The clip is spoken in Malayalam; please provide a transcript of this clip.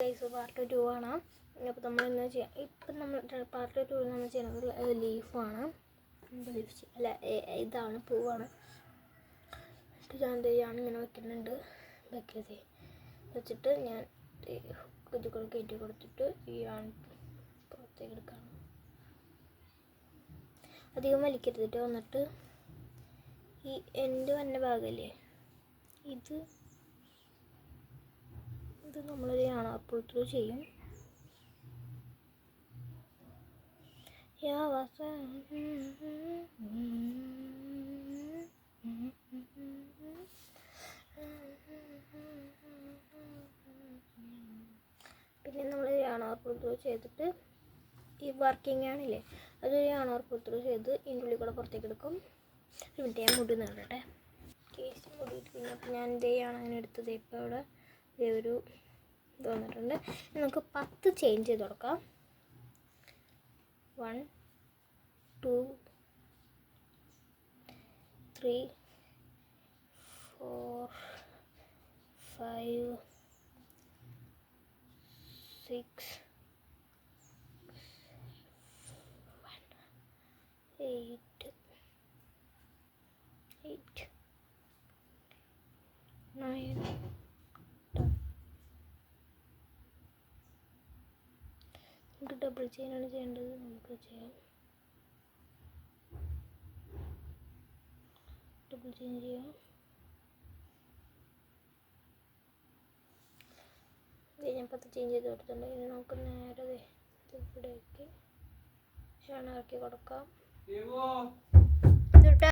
ഗൈസ് പാർട്ട് 2 ആണ്. അപ്പോൾ നമ്മൾ ഇന്ന് ചെയ്യാം. ഇപ്പം നമ്മൾ പാർട്ട് 2 നമ്മൾ ചെയ്യുന്നത് ലീഫാണ്. അല്ല, ഇതാണ് പൂവാണ്. ഞാൻ എന്താണ് ഇങ്ങനെ വെക്കുന്നുണ്ട്. വെക്കരുത് വെച്ചിട്ട് ഞാൻ ഇത് കയറ്റി കൊടുത്തിട്ട് ഈ പുറത്തേക്ക് എടുക്കണം. അധികം വലിക്കരുതിട്ട്. വന്നിട്ട് ഈ എൻ്റെ വന്ന ഭാഗമല്ലേ ഇത് നമ്മളൊരു അപ്പോൾ ത്രൂ ചെയ്യും. പിന്നെ നമ്മൾ അപ്പോൾ ത്രൂ ചെയ്തിട്ട് ഈ വർക്കിംഗ് ആണില്ലേ അതൊരു അപ്പോൾ ത്രൂ ചെയ്ത് ഇതിൻ്റെ ഉള്ളിൽ കൂടെ പുറത്തേക്ക് എടുക്കും. ഒരു മിനിറ്റ് ഞാൻ മുടി നേടട്ടെ. കേസ് മുടിയിട്ട് പിന്നെ അപ്പം ഞാൻ അങ്ങനെ എടുത്തത്. ഇപ്പോൾ ഇവിടെ ഒരു ഇത് വന്നിട്ടുണ്ട്. നമുക്ക് 10 ചേഞ്ച് ചെയ്ത് കൊടുക്കാം. 1 2 3 4 5 6 8 9 നമുക്ക് ഡബിൾ ചെയിനാണ് ചെയ്യേണ്ടത്. നമുക്ക് ചെയ്യാം. ഡബിൾ ചെയിൻ ചെയ്യാം. ഞാൻ 10 ചേഞ്ച് ചെയ്ത് കൊടുത്തിട്ടുണ്ട്. ഇനി നമുക്ക് നേരെ ഇവിടേക്ക് ഇറക്കി കൊടുക്കാം.